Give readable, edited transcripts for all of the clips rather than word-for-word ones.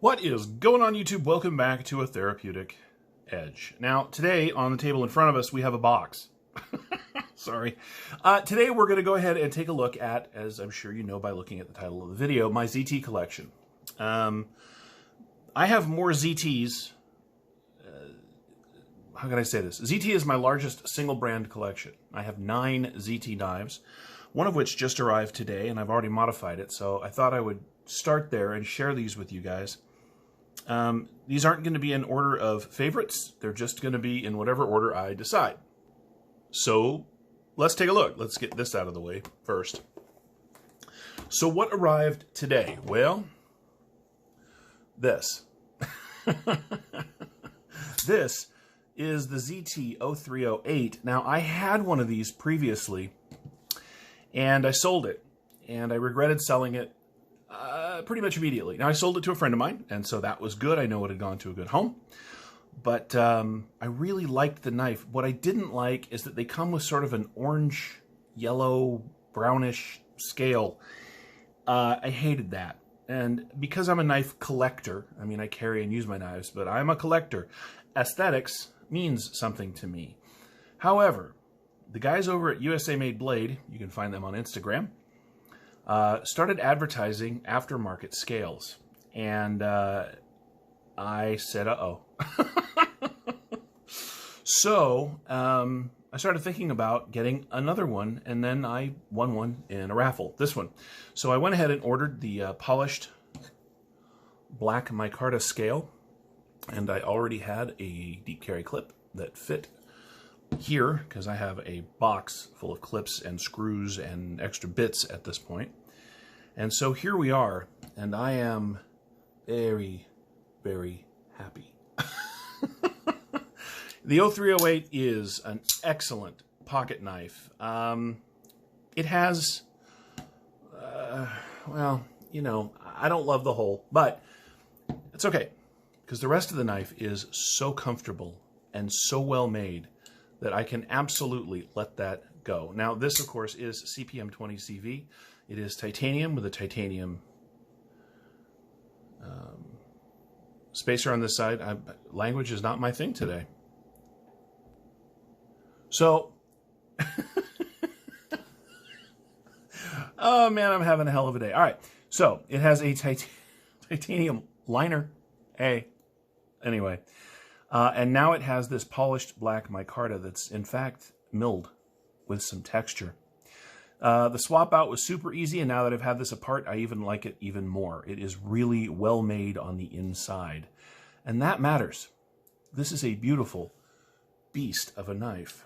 What is going on, YouTube? Welcome back to A Therapeutic Edge. Now, today on the table in front of us, we have a box. Sorry. Today we're going to go ahead and take a look at, as I'm sure you know by looking at the title of the video, my ZT collection. I have more ZTs. How can I say this? ZT is my largest single brand collection. I have 9 ZT knives, one of which just arrived today, and I've already modified it, so I thought I would start there and share these with you guys. These aren't going to be in order of favorites. They're just going to be in whatever order I decide. So let's take a look. Let's get this out of the way first. So what arrived today? Well, this. This is the ZT-0308. Now, I had one of these previously, and I sold it, and I regretted selling it pretty much immediately. Now, I sold it to a friend of mine, and so that was good. I know it had gone to a good home. But I really liked the knife. What I didn't like is that they come with sort of an orange, yellow, brownish scale. I hated that. And because I'm a knife collector, I mean, I carry and use my knives, but I'm a collector. Aesthetics means something to me. However, the guys over at USA Made Blade, you can find them on Instagram, started advertising aftermarket scales. And I said, uh-oh. So I started thinking about getting another one, and then I won one in a raffle, this one. So I went ahead and ordered the polished black micarta scale, and I already had a deep carry clip that fit here, because I have a box full of clips and screws and extra bits at this point. And so here we are, and I am very, very happy. The 0308 is an excellent pocket knife. It has, well, you know, I don't love the hole, but it's okay, because the rest of the knife is so comfortable and so well made that I can absolutely let that go. Now, this, of course, is CPM 20CV. It is titanium with a titanium spacer on this side. Language is not my thing today. So, oh man, I'm having a hell of a day. All right, so it has a titanium liner. Hey, anyway. And now it has this polished black micarta that's, in fact, milled with some texture. The swap out was super easy, and now that I've had this apart, I even like it even more. It is really well made on the inside, and that matters. This is a beautiful beast of a knife.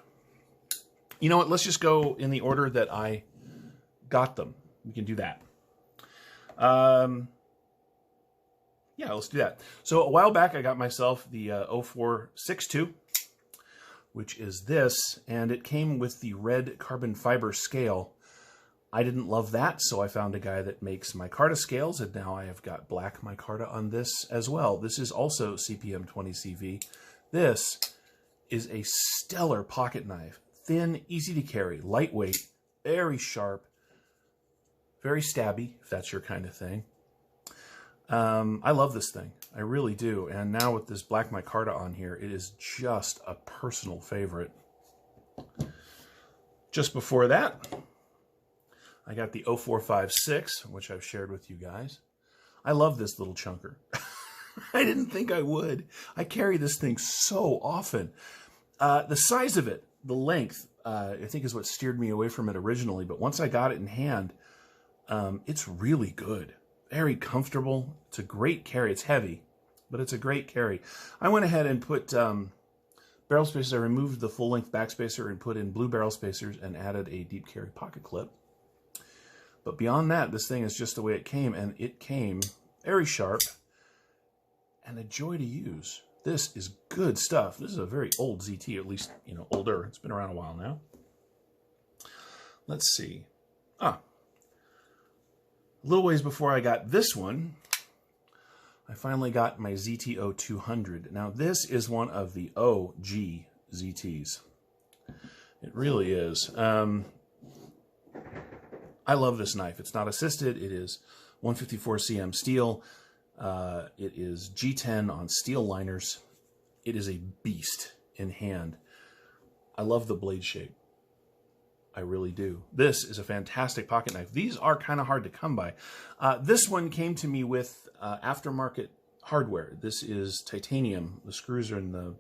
You know what? Let's just go in the order that I got them. We can do that. Yeah, let's do that. So a while back, I got myself the 0462, which is this, and it came with the red carbon fiber scale. I didn't love that, so I found a guy that makes micarta scales, and now I have got black micarta on this as well. This is also CPM 20CV. This is a stellar pocket knife. Thin, easy to carry, lightweight, very sharp, very stabby, if that's your kind of thing. I love this thing. I really do. And now with this black micarta on here, it is just a personal favorite. Just before that, I got the 0456, which I've shared with you guys. I love this little chunker. I didn't think I would. I carry this thing so often. The size of it, the length, I think is what steered me away from it originally. But once I got it in hand, it's really good. Very comfortable. It's a great carry. It's heavy, but it's a great carry. I went ahead and put barrel spacers. I removed the full-length back spacer and put in blue barrel spacers and added a deep carry pocket clip. But beyond that, this thing is just the way it came, and it came very sharp and a joy to use. This is good stuff. This is a very old ZT, at least, you know, older. It's been around a while now. Let's see. A little ways before I got this one, I finally got my ZT-0200. Now, this is one of the OG ZTs. It really is. I love this knife. It's not assisted. It is 154 cm steel. It is G10 on steel liners. It is a beast in hand. I love the blade shape. I really do. This is a fantastic pocket knife. These are kind of hard to come by. This one came to me with aftermarket hardware. This is titanium. The screws are in the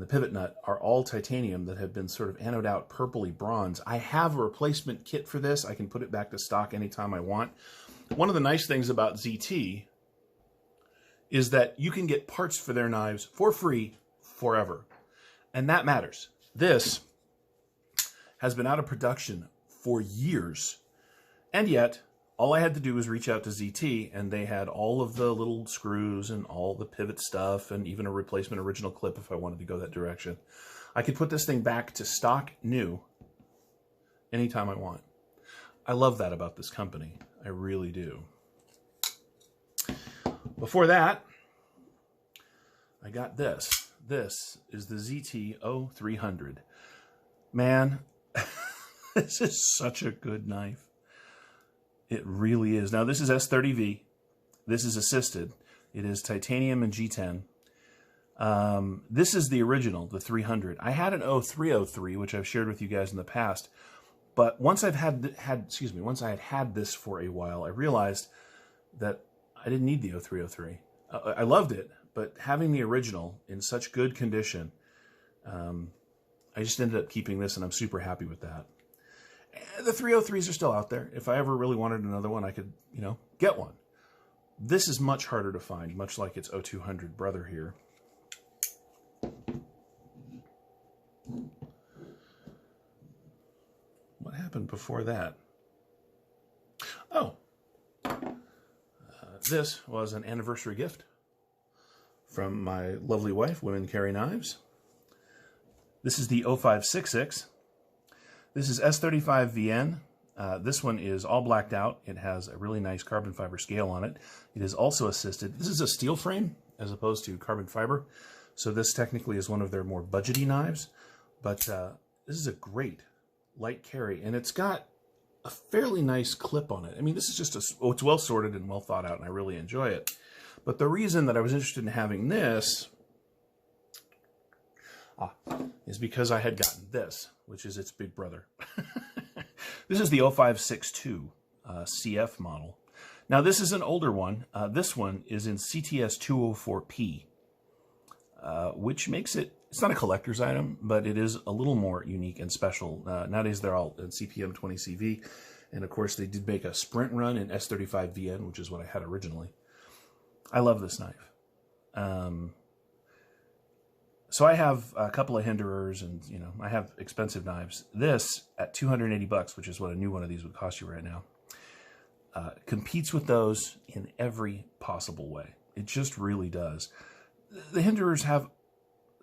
pivot nut are all titanium that have been sort of anoded out purpley bronze. I have a replacement kit for this. I can put it back to stock anytime I want. One of the nice things about ZT is that you can get parts for their knives for free forever. And that matters. This has been out of production for years. And yet, all I had to do was reach out to ZT, and they had all of the little screws and all the pivot stuff, and even a replacement original clip if I wanted to go that direction. I could put this thing back to stock new anytime I want. I love that about this company. I really do. Before that, I got this. This is the ZT-0300. Man, this is such a good knife. It really is. Now, this is S30V. This is assisted. It is titanium and G10. This is the original, the 300. I had an 0303, which I've shared with you guys in the past. But once I had this for a while, I realized that I didn't need the 0303. I loved it, but having the original in such good condition, I just ended up keeping this, and I'm super happy with that. The 303s are still out there. If I ever really wanted another one, I could, get one. This is much harder to find, much like its 0200 brother here. What happened before that? Oh. This was an anniversary gift from my lovely wife, Women Carry Knives. This is the 0566. This is S35VN. This one is all blacked out. It has a really nice carbon fiber scale on it. It is also assisted. This is a steel frame as opposed to carbon fiber. So this technically is one of their more budgety knives. But this is a great light carry. And it's got a fairly nice clip on it. I mean, this is just it's well sorted and well thought out, and I really enjoy it. But the reason that I was interested in having this is because I had gotten this, which is its big brother. This is the 0562 CF model. Now, this is an older one. This one is in CTS 204P, which makes it, it's not a collector's item, but it is a little more unique and special. Nowadays, they're all in CPM 20CV. And of course, they did make a sprint run in S35VN, which is what I had originally. I love this knife. So I have a couple of Hinderers, and I have expensive knives. This at $280, which is what a new one of these would cost you right now, competes with those in every possible way. It just really does. The Hinderers have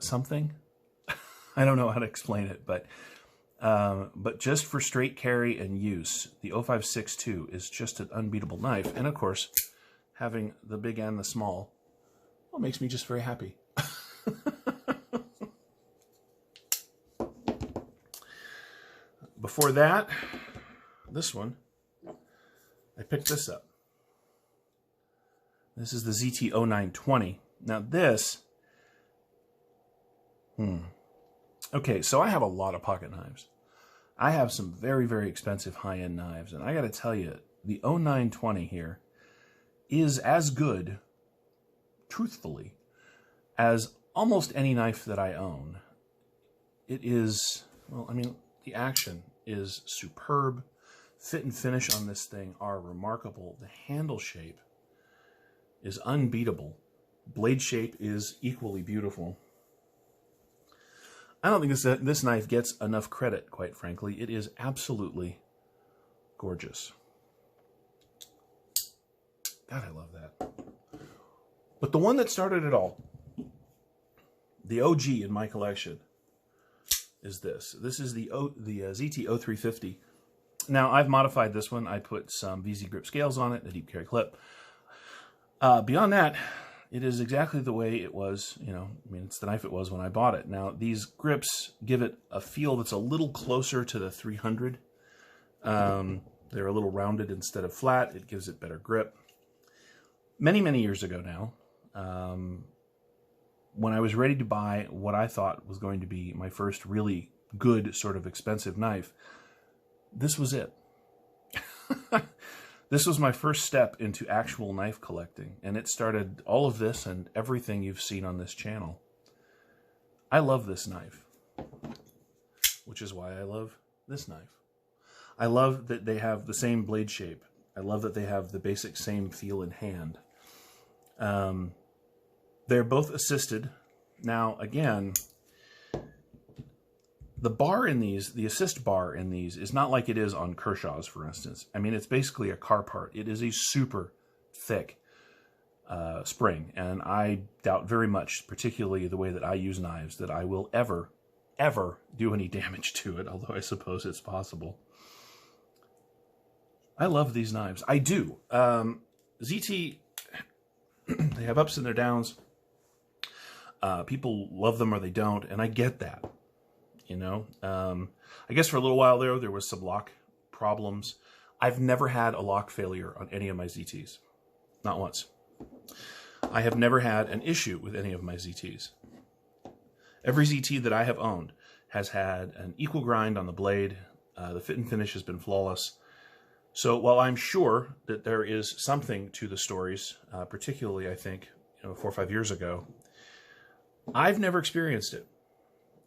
something. I don't know how to explain it, but just for straight carry and use, the 0562 is just an unbeatable knife. And of course, having the big and the small, well, makes me just very happy. Before that, this one, I picked this up. This is the ZT-0920. Now this, okay, so I have a lot of pocket knives. I have some very, very expensive high-end knives, and I got to tell you, the 0920 here is as good, truthfully, as almost any knife that I own. It is, well, I mean, the action is superb. Fit and finish on this thing are remarkable. The handle shape is unbeatable. Blade shape is equally beautiful. I don't think this knife gets enough credit, quite frankly. It is absolutely gorgeous. God, I love that. But the one that started it all, the OG in my collection, is this. This is the ZT-0350. Now, I've modified this one. I put some VZ grip scales on it, a deep carry clip. Beyond that, it is exactly the way it was, I mean, it's the knife it was when I bought it. Now, these grips give it a feel that's a little closer to the 300. They're a little rounded instead of flat. It gives it better grip. Many, many years ago now, when I was ready to buy what I thought was going to be my first really good sort of expensive knife, this was it. This was my first step into actual knife collecting, and it started all of this and everything you've seen on this channel. I love this knife, which is why I love this knife. I love that they have the same blade shape. I love that they have the basic same feel in hand. They're both assisted. Now, again, the bar in these, the assist bar in these, is not like it is on Kershaw's, for instance. I mean, it's basically a car part. It is a super thick spring, and I doubt very much, particularly the way that I use knives, that I will ever do any damage to it, although I suppose it's possible. I love these knives. I do. ZT, they have ups and their downs. People love them or they don't, and I get that. You know, I guess for a little while there was some lock problems. I've never had a lock failure on any of my ZTs. Not once. I have never had an issue with any of my ZTs. Every ZT that I have owned has had an equal grind on the blade. The fit and finish has been flawless. So while I'm sure that there is something to the stories, particularly I think 4 or 5 years ago, I've never experienced it.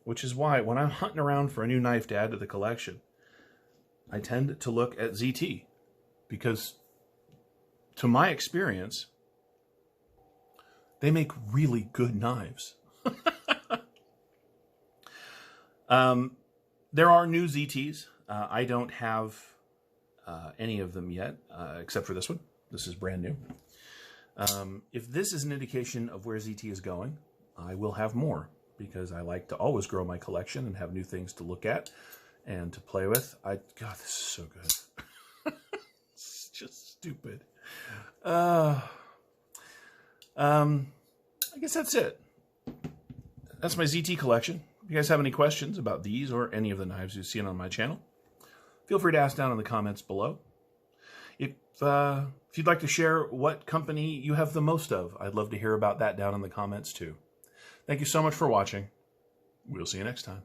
Which is why when I'm hunting around for a new knife to add to the collection, I tend to look at ZT, because to my experience, they make really good knives. There are new ZTs. I don't have any of them yet, except for this one. This is brand new. If this is an indication of where ZT is going, I will have more, because I like to always grow my collection and have new things to look at and to play with. God, this is so good. It's just stupid. I guess that's it. That's my ZT collection. If you guys have any questions about these or any of the knives you've seen on my channel, feel free to ask down in the comments below. If you'd like to share what company you have the most of, I'd love to hear about that down in the comments too. Thank you so much for watching. We'll see you next time.